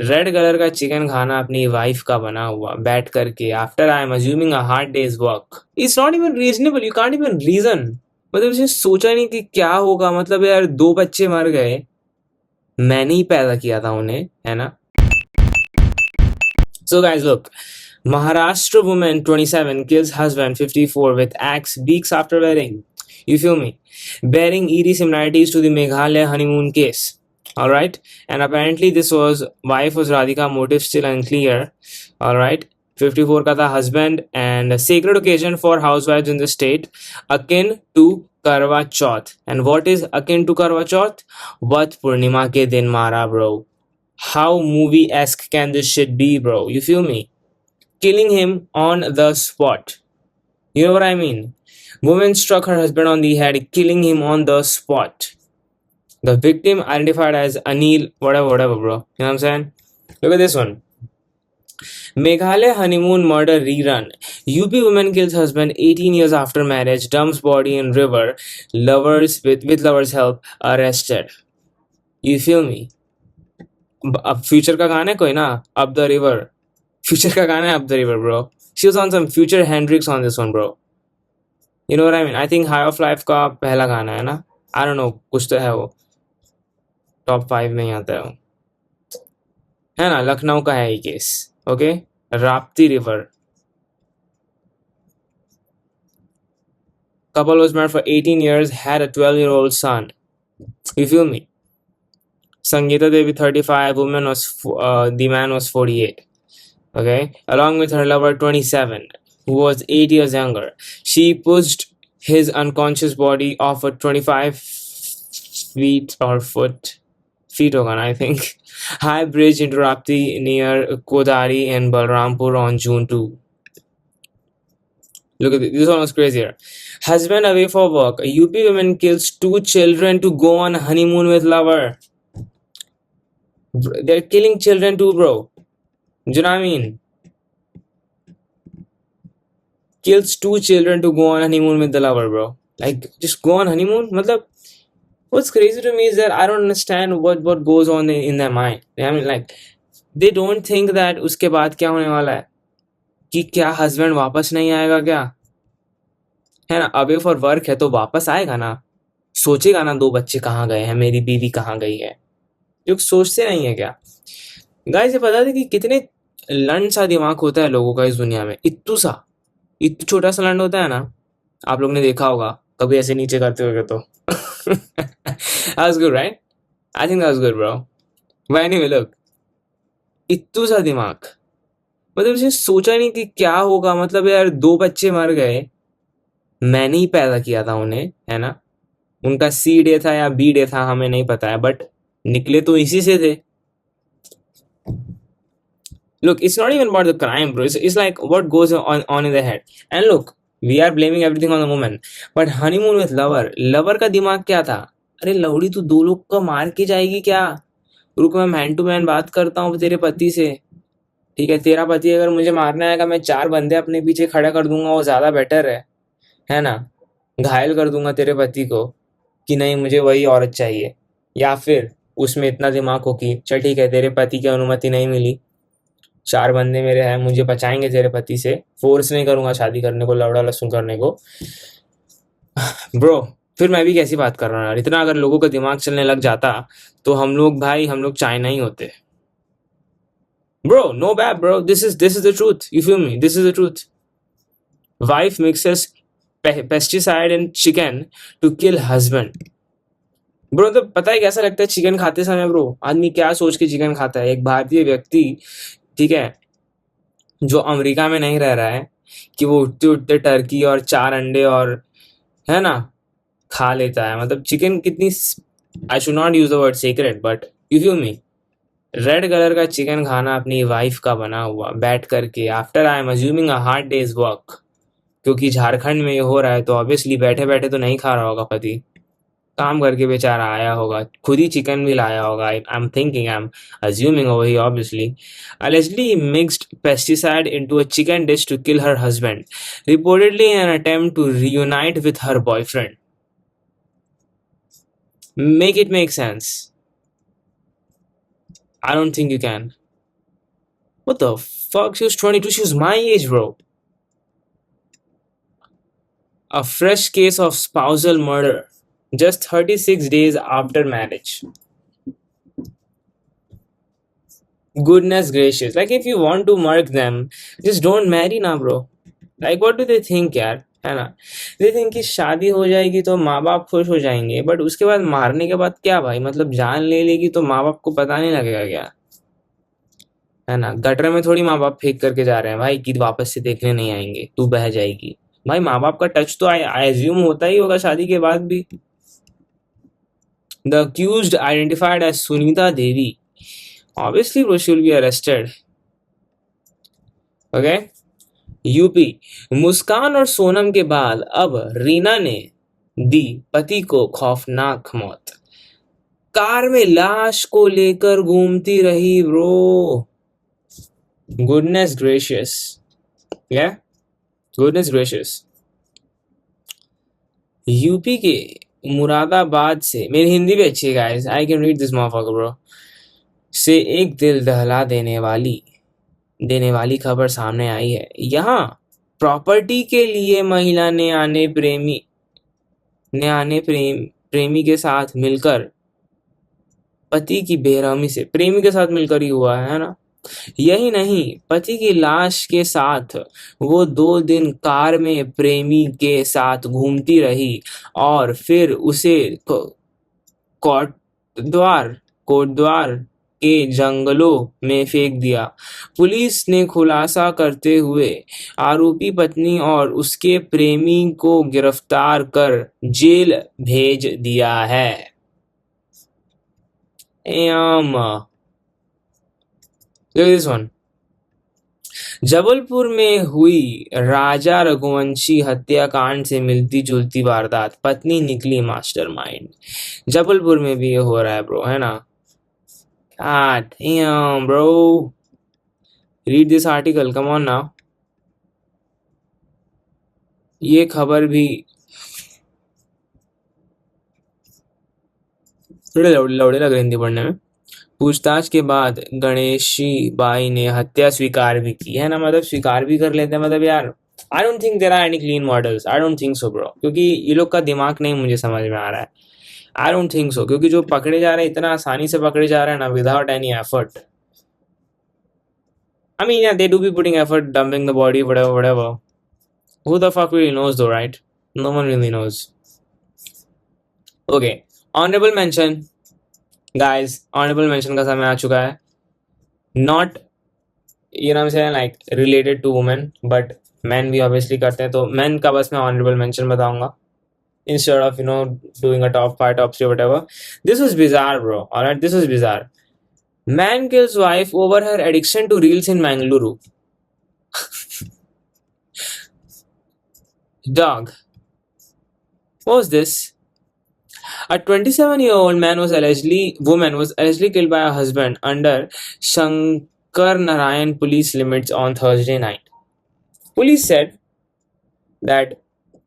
Red colour का chicken खाना अपनी वाइफ का बना हुआ बैठ करके after I am assuming a hard days work it's not even reasonable, you can't even reason. मतलब उसने सोचा नहीं कि क्या होगा, मतलब यार दो बच्चे मर गए, मैंने ही पैदा किया था उन्हें, है ना। So guys, look, Maharashtra woman 27 kills husband 54 with axe weeks after wedding. You feel me? Bearing eerie similarities to the Meghalaya honeymoon case. Alright? And apparently this was wife was Radhika, motive still unclear. Alright? 54 ka tha husband, and a sacred occasion for housewives in the state akin to Karwa Chauth. And what is akin to Karwa Chauth? Vat Purnima ke din mara, bro. How movie-esque can this shit be, bro? You feel me? Killing him on the spot. You know what I mean? Woman struck her husband on the head, killing him on the spot. The victim identified as Anil, whatever, bro. You know what I'm saying? Look at this one. Meghalaya honeymoon murder rerun. UP woman kills husband 18 years after marriage, dumps body in river. Lovers with lovers' help arrested. You feel me? अब future का गाना है कोई ना, up the river. Future का गाना है up the river, bro. She was on some Future Hendrix on this one, bro. You know what I mean? I think high off life का पहला गाना है ना, आई डोंट नो, कुछ तो है वो, टॉप 5 में ही आता है वो, है ना। लखनऊ का है ये case, okay. Rapti river. Couple was married for 18 years, had a 12-year-old son. You feel me? Sangeeta Devi 35, the man was 48. Okay, along with her lover 27, who was 8 years younger. She pushed his unconscious body off a 25 feet or feet hoga na, I think, high bridge into Rapti near Kodari and Balrampur on June 2. Look at this. This one was crazier. Husband away for work. A UP woman kills 2 children to go on honeymoon with lover. They're killing children too, bro. Do you know what I mean? Kills 2 children to go on honeymoon with the lover, bro. Like, just go on honeymoon? Matlab, what's crazy to me is that I don't understand what goes on in their mind. I mean, like, they don't think that उसके बाद क्या होने वाला है, कि क्या husband वापस नहीं आएगा क्या, है ना। अवे फॉर वर्क है तो वापस आएगा ना, सोचेगा ना 2 बच्चे कहाँ गए हैं, मेरी बीवी कहाँ गई है, जो सोचते नहीं है क्या। गाइस, ये पता था कि कितने लंड सा दिमाग होता है लोगों का इस दुनिया में। इतू छोटा सा लंड होता है ना, आप लोग ने देखा होगा कभी ऐसे नीचे करते होगे तो। That was good, right? I think that was good, bro. But anyway, look, इतू सा दिमाग, मतलब उसने सोचा नहीं कि क्या होगा, मतलब यार 2 बच्चे मर गए, मैंने ही पैदा किया था उन्हें, है ना। उनका सी डे था या बी डे था, हमें नहीं पता है, बट निकले तो इसी से थे। Look, it's not even about the crime, bro. It's like what goes on in the head. And look, we are blaming everything on the woman. But honeymoon with lover. Lover का दिमाग क्या था? अरे लौड़ी, तू 2 लोग का मार के जाएगी क्या? रुक, मैं मैन टू मैन बात करता हूँ तेरे पति से। ठीक है, तेरा पति अगर मुझे मारने आएगा, मैं 4 बंदे अपने पीछे खड़ा कर दूंगा, वो ज्यादा बेटर है ना। घायल कर दूंगा तेरे पति को कि नहीं मुझे वही औरत चाहिए, या फिर उसमें इतना दिमाग हो कि चल ठीक है, तेरे पति की अनुमति नहीं मिली, 4 बंदे मेरे हैं, मुझे बचाएंगे तेरे पति से, फोर्स नहीं करूंगा शादी करने को, लवड़ा लहसुन करने को। ब्रो, फिर मैं भी कैसी बात कर रहा हूँ यार। इतना अगर लोगों का दिमाग चलने लग जाता तो हम लोग चाइना ही होते। Bro, no bad bro, this is the truth. You feel me? This is the truth. Wife mixes pesticide in chicken to kill husband. Bro, तो पता है कैसा लगता है चिकन खाते समय? ब्रो, आदमी क्या सोच के चिकन खाता है? एक भारतीय व्यक्ति, ठीक है, जो अमेरिका में नहीं रह रहा है, कि वो उठते उठते टर्की और 4 अंडे और, है ना, खा लेता है। मतलब चिकन कितनी, I should not use the word secret, but you feel me, red colour का चिकन खाना अपनी वाइफ का बना हुआ बैठ करके after I am assuming a hard days work, क्योंकि झारखंड में ये हो रहा है तो ऑब्वियसली बैठे बैठे तो नहीं खा रहा होगा पति, काम करके बेचारा आया होगा, खुद ही चिकन भी लाया होगा। I am thinking, I am assuming over here, obviously. Allegedly mixed pesticide into a chicken dish to kill her husband, reportedly in an attempt to reunite with her boyfriend. Make it make sense. I don't think you can. What the fuck? She was 22. She was my age, bro. A fresh case of spousal murder just 36 days after marriage. Goodness gracious. Like, if you want to murk them, just don't marry ना bro. Like, what do they think यार, है ना? They think कि शादी हो जाएगी तो माँ बाप खुश हो जाएंगे, बट उसके बाद मारने के बाद क्या भाई? मतलब जान ले लेगी तो माँ बाप को पता नहीं लगेगा क्या? है ना? गटर में थोड़ी माँ बाप फेंक करके जा रहे हैं भाई कि वापस से देखने नहीं आएंगे, तू बह जाएगी। भाई माँ बाप का टच तो आई एज्यूम होता ही होगा शादी के बाद भी। The accused, identified as Sunita Devi, obviously bro, she will be arrested. Okay. UP, Muskan और सोनम के बाद अब रीना ने दी पति को खौफनाक मौत। कार में लाश को लेकर घूमती रही ब्रो। गुडनेस ग्रेशियस, या गुडनेस ग्रेशियस। यूपी के मुरादाबाद से, मेरी हिंदी भी अच्छी है guys, I can read this मॉफकर ब्रो, से एक दिल दहला देने वाली खबर सामने आई है। यहाँ प्रॉपर्टी के लिए महिला प्रेमी के साथ मिलकर पति की बेरहमी से, प्रेमी के साथ मिलकर ही हुआ है ना? यही नहीं, पति की लाश के साथ वो 2 दिन कार में प्रेमी के साथ घूमती रही और फिर उसे कोटद्वार के जंगलों में फेंक दिया। पुलिस ने खुलासा करते हुए आरोपी पत्नी और उसके प्रेमी को गिरफ्तार कर जेल भेज दिया है। Look at this one. Jabalpur में हुई राजा रघुवंशी हत्याकांड से मिलती जुलती वारदात, पत्नी निकली मास्टरमाइंड। जबलपुर में भी ये हो रहा है ब्रो, है ना? God damn, bro. Read this article, come on now. ये खबर भी थोड़े लौड़े लग रहे हिंदी पढ़ने में। पूछताछ के बाद गणेशी बाई ने हत्या स्वीकार भी की, है ना? मतलब स्वीकार भी कर लेते हैं, मतलब यार I don't think there are any clean models, I don't think so bro, क्योंकि ये लोग का दिमाग नहीं मुझे समझ में आ रहा है। आई डोंट थिंक सो, क्योंकि जो पकड़े जा रहे हैं इतना आसानी से पकड़े जा रहे हैं ना, without any effort. I mean, yeah, they do be putting effort, dumping the body, whatever. Who the fuck really knows though, right? No one really knows. Okay, honorable mention, guys. Honorable mention का समय आ चुका है. Not, you know what I'm saying, like related to women, but men भी obviously करते हैं, तो men का बस मैं honorable mention बताऊंगा instead of, you know, doing a top 5, top 3, whatever. This was bizarre, bro. Alright, this was bizarre. Man kills wife over her addiction to reels in Mangaluru. Dog. What was this? A 27-year-old woman was allegedly killed by her husband under Shankar Narayan police limits on Thursday night. Police said that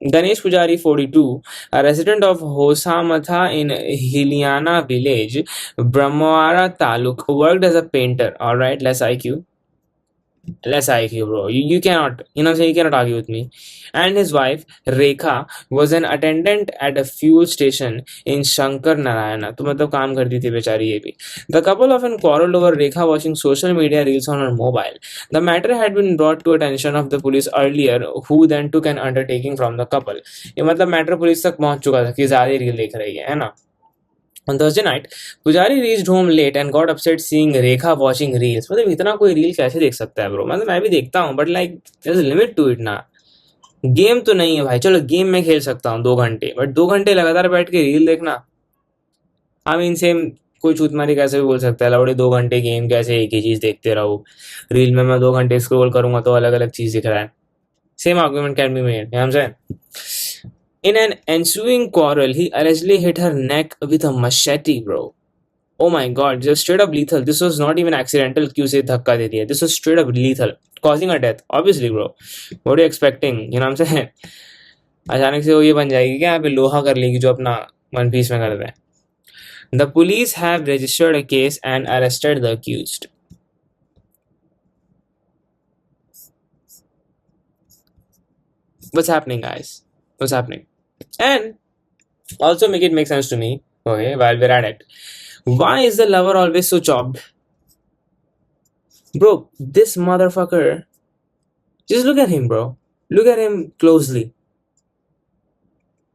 Ganesh Pujari, 42, a resident of Hosamatha in Hiliana village, Brahmawara Taluk, worked as a painter. Alright, less IQ, bro. You cannot, you know what I'm saying, you cannot argue with me. And his wife, Rekha, was an attendant at a fuel station in Shankar Narayana. तो मतलब काम करती थी बेचारी ये भी. The couple often quarreled over Rekha watching social media reels on her mobile. The matter had been brought to attention of the police earlier, who then took an undertaking from the couple. ये मतलब matter police तक पहुंच चुका था कि ज्यादा reel देख रही है ना? On Thursday night, Pujari reached home late and got upset seeing Rekha watching reels. मतलब इतना कोई रील कैसे देख सकता है ब्रो? मतलब मैं भी देखता हूँ, but like there is limit to it ना. गेम तो नहीं है भाई, चलो गेम में खेल सकता हूँ 2 घंटे, बट 2 घंटे लगातार बैठ के रील देखना, आई मीन सेम. कोई चूतमारी कैसे भी बोल सकता है, लौड़े 2 घंटे गेम कैसे एक ही चीज देखते रहो? रील में मैं 2 घंटे स्क्रॉल करूंगा तो अलग अलग चीज दिख रहा है. Same argument can be made, you know what I'm saying? In an ensuing quarrel, he allegedly hit her neck with a machete, bro. Oh my god, just straight up lethal. This was not even accidental कि उसे धक्का दे दिया. This was straight up lethal, causing a death. Obviously, bro. What are you expecting? You know what I'm saying? अचानक से वो ये बन जाएगी क्या? यहाँ पे लोहा कर लेगी जो अपना वन पीस में करते हैं. The police have registered a case and arrested the accused. What's happening, guys? What's happening? And also make sense to me. Okay, while we're at it, why is the lover always so chopped, bro? This motherfucker. Just look at him, bro. Look at him closely.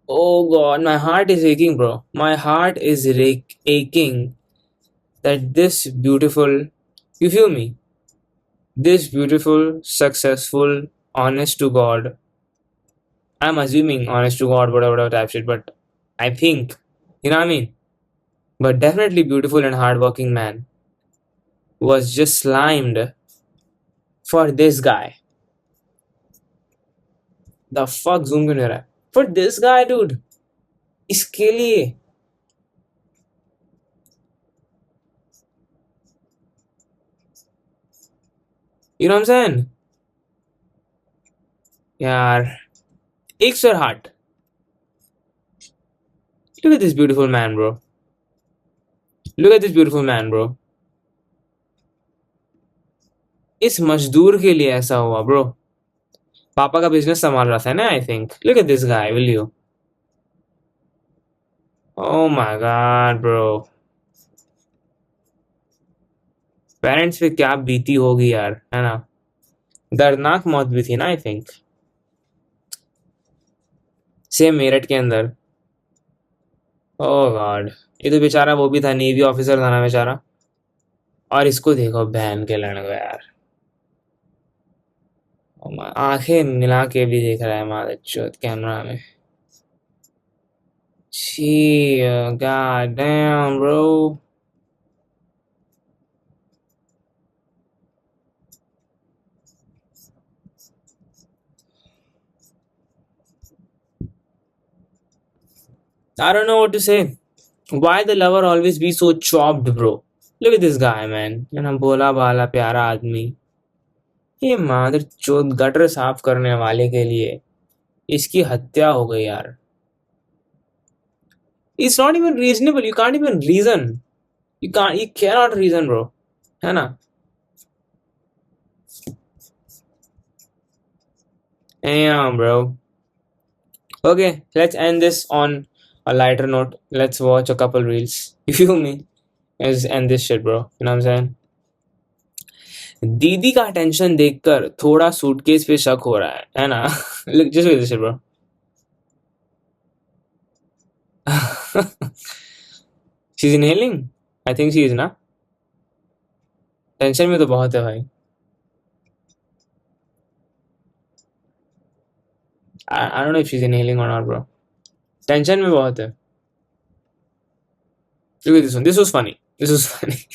Oh god, my heart is aching, bro. My heart is aching that this beautiful, you feel me? This beautiful, successful, honest to God. I'm assuming honest to God, whatever type shit, but I think, you know what I mean? But definitely beautiful and hardworking man was just slimed for this guy. The fuck zoom क्यों नहीं रहा है? For this guy, dude. इसके लिए. You know what I'm saying? यार, aches your heart. Look at this beautiful man, bro. Look at this beautiful man, bro. इस मजदूर के लिए ऐसा हुआ, bro. पापा का बिजनेस संभाल रहा था ना, I think. Look at this guy, will you? Oh my god, bro. Parents पे क्या बीती होगी यार, है ना? दर्दनाक मौत भी थी ना, आई थिंक. सेम मेरठ के अंदर. ओह गॉड. ये तो बेचारा वो भी था, नेवी ऑफिसर था ना बेचारा. और इसको देखो बहन के लड़के यार. आंखें मिला के भी देख रहा है मादरचोद कैमरा में. Gee, god damn, bro. I don't know what to say. Why the lover always be so chopped, bro? Look at this guy, man. You know, भोला भाला प्यारा आदमी. ये मादरचोद गटर साफ करने वाले के लिए इसकी हत्या हो गई यार. It's not even reasonable. You can't even reason. You cannot reason, bro. है ना? Damn, bro. Okay, let's end this on a lighter note. Let's watch a couple reels. You feel me? Let's end this shit, bro. You know what I'm saying? दीदी का tension देखकर थोड़ा suitcase पे शक हो रहा है ना? Look, just look at this shit, bro. She's inhaling? I think she is ना. टेंशन में तो बहुत है भाई. I don't know if she's inhaling or not, bro. Tension में बहुत है. Look at this one. This was funny. This was funny.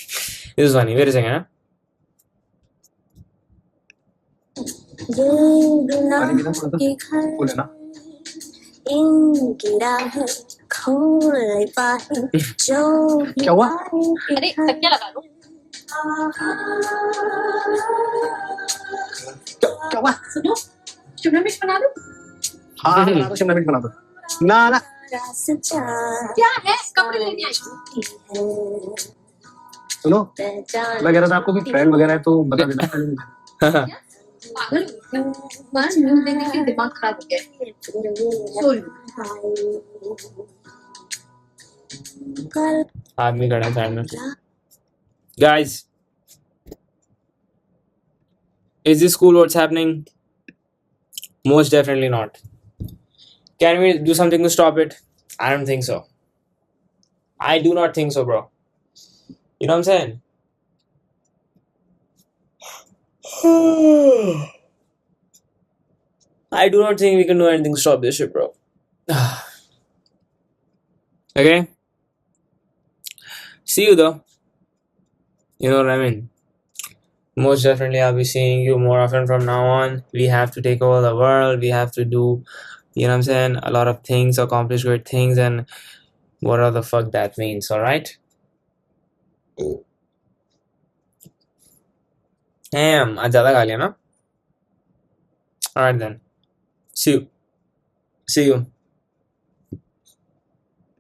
This was funny. Wait a second, huh? क्या हुआ? अरे तकिया लगा दो. क्या हुआ? सुनो, शिमला मिर्च बना दो. हाँ बना दो, शिमला मिर्च बना दो. ना ना क्या है? कपड़े लेने आई. सुनो, मैं कह रहा था आपको भी फ्रेंड वगैरह है तो बता देना. पागल बस न्यूज़ देखने के दिमाग खराब हो गया. आदमी खड़ा है साइड में. Guys, is this cool? What's happening? Most definitely not. Can we do something to stop it? I don't think so. I do not think so, bro. You know what I'm saying? I do not think we can do anything to stop this shit, bro. Okay? See you though. You know what I mean? Most definitely, I'll be seeing you more often from now on. We have to take over the world. We have to do, you know what I'm saying, a lot of things, accomplish great things, and whatever the fuck that means, alright? Damn, आज ज़्यादा खा लिया ना? Alright then. See you. See you.